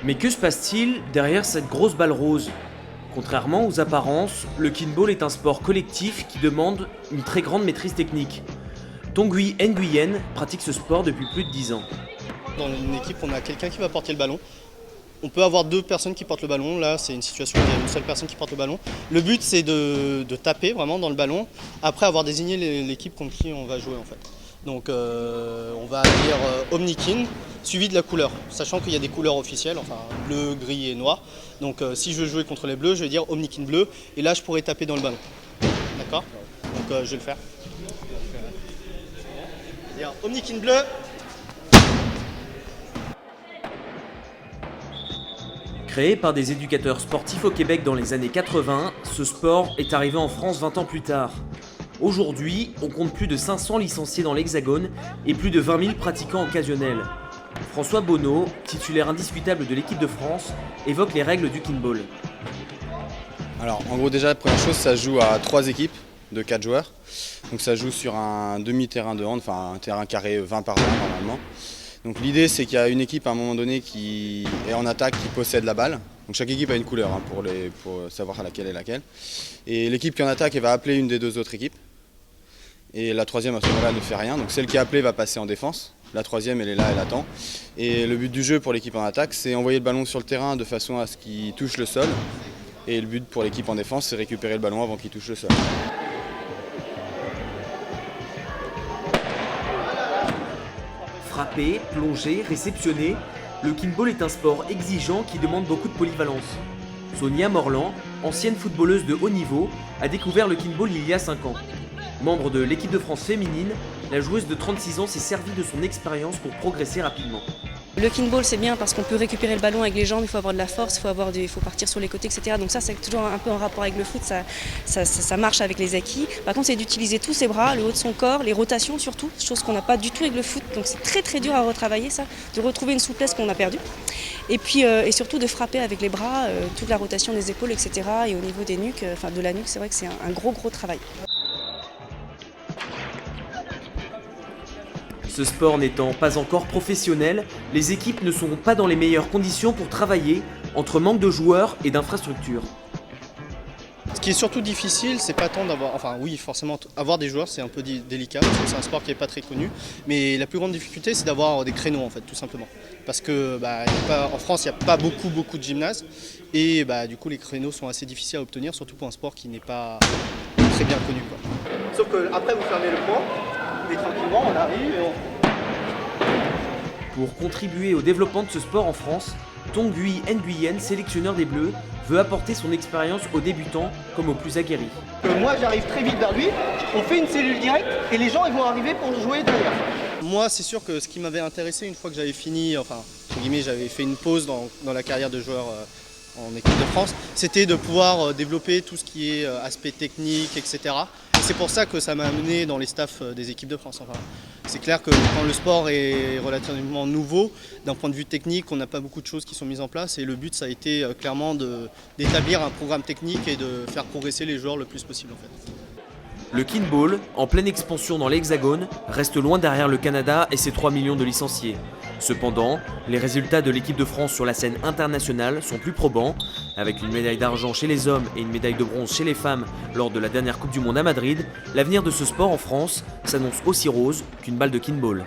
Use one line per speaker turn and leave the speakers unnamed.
Mais que se passe-t-il derrière cette grosse balle rose? Contrairement aux apparences, le kinball est un sport collectif qui demande une très grande maîtrise technique. Tanguy Nguyen pratique ce sport depuis plus de 10 ans.
Dans une équipe, on a quelqu'un qui va porter le ballon. On peut avoir deux personnes qui portent le ballon. Là, c'est une situation où il y a une seule personne qui porte le ballon. Le but, c'est de taper vraiment dans le ballon, après avoir désigné l'équipe contre qui on va jouer en fait. Donc on va dire Omnikin, suivi de la couleur, sachant qu'il y a des couleurs officielles, enfin bleu, gris et noir. Donc si je veux jouer contre les bleus, je vais dire Omnikin bleu, et là je pourrais taper dans le ballon. D'accord? Donc je vais le faire. Je vais dire Omnikin bleu.
Créé par des éducateurs sportifs au Québec dans les années 80, ce sport est arrivé en France 20 ans plus tard. Aujourd'hui, on compte plus de 500 licenciés dans l'Hexagone et plus de 20 000 pratiquants occasionnels. François Bonneau, titulaire indiscutable de l'équipe de France, évoque les règles du kinball.
Alors en gros déjà la première chose, ça joue à 3 équipes de 4 joueurs. Donc ça joue sur un demi-terrain de hand, enfin un terrain carré 20 par 20 normalement. Donc l'idée c'est qu'il y a une équipe à un moment donné qui est en attaque, qui possède la balle. Donc chaque équipe a une couleur pour savoir laquelle est laquelle. Et l'équipe qui est en attaque elle va appeler une des deux autres équipes. Et la troisième à ce moment-là ne fait rien. Donc celle qui est appelée va passer en défense. La troisième elle est là, elle attend. Et le but du jeu pour l'équipe en attaque c'est envoyer le ballon sur le terrain de façon à ce qu'il touche le sol. Et le but pour l'équipe en défense c'est récupérer le ballon avant qu'il touche le sol.
Frapper, plonger, réceptionner, le kinball est un sport exigeant qui demande beaucoup de polyvalence. Sonia Morland, ancienne footballeuse de haut niveau, a découvert le kinball il y a 5 ans. Membre de l'équipe de France féminine, la joueuse de 36 ans s'est servie de son expérience pour progresser rapidement.
Le kinball c'est bien parce qu'on peut récupérer le ballon avec les jambes, il faut avoir de la force, il faut partir sur les côtés, etc. Donc ça c'est toujours un peu en rapport avec le foot, ça marche avec les acquis. Par contre c'est d'utiliser tous ses bras, le haut de son corps, les rotations surtout, chose qu'on n'a pas du tout avec le foot. Donc c'est très très dur à retravailler ça, de retrouver une souplesse qu'on a perdue. Et puis et surtout de frapper avec les bras, toute la rotation des épaules, etc. Et au niveau des nuques, de la nuque, c'est vrai que c'est un gros travail.
Ce sport n'étant pas encore professionnel, les équipes ne sont pas dans les meilleures conditions pour travailler, entre manque de joueurs et d'infrastructures.
Ce qui est surtout difficile, c'est pas tant d'avoir, enfin oui forcément avoir des joueurs c'est un peu délicat parce que c'est un sport qui n'est pas très connu, mais la plus grande difficulté c'est d'avoir des créneaux en fait tout simplement. Parce que en France il n'y a pas beaucoup de gymnases et du coup les créneaux sont assez difficiles à obtenir, surtout pour un sport qui n'est pas très bien connu quoi. Sauf que après vous fermez le point et tranquillement on arrive et
Pour contribuer au développement de ce sport en France, Tanguy Nguyen, sélectionneur des Bleus, veut apporter son expérience aux débutants comme aux plus aguerris.
Moi j'arrive très vite vers lui, on fait une cellule directe et les gens ils vont arriver pour jouer derrière.
Moi c'est sûr que ce qui m'avait intéressé une fois que j'avais fini, enfin entre guillemets j'avais fait une pause dans la carrière de joueur en équipe de France, c'était de pouvoir développer tout ce qui est aspect technique, etc. Et c'est pour ça que ça m'a amené dans les staffs des équipes de France. Enfin, c'est clair que quand le sport est relativement nouveau, d'un point de vue technique, on n'a pas beaucoup de choses qui sont mises en place et le but ça a été clairement d'établir un programme technique et de faire progresser les joueurs le plus possible en fait.
Le kinball, en pleine expansion dans l'Hexagone, reste loin derrière le Canada et ses 3 millions de licenciés. Cependant, les résultats de l'équipe de France sur la scène internationale sont plus probants. Avec une médaille d'argent chez les hommes et une médaille de bronze chez les femmes lors de la dernière Coupe du Monde à Madrid, l'avenir de ce sport en France s'annonce aussi rose qu'une balle de kinball.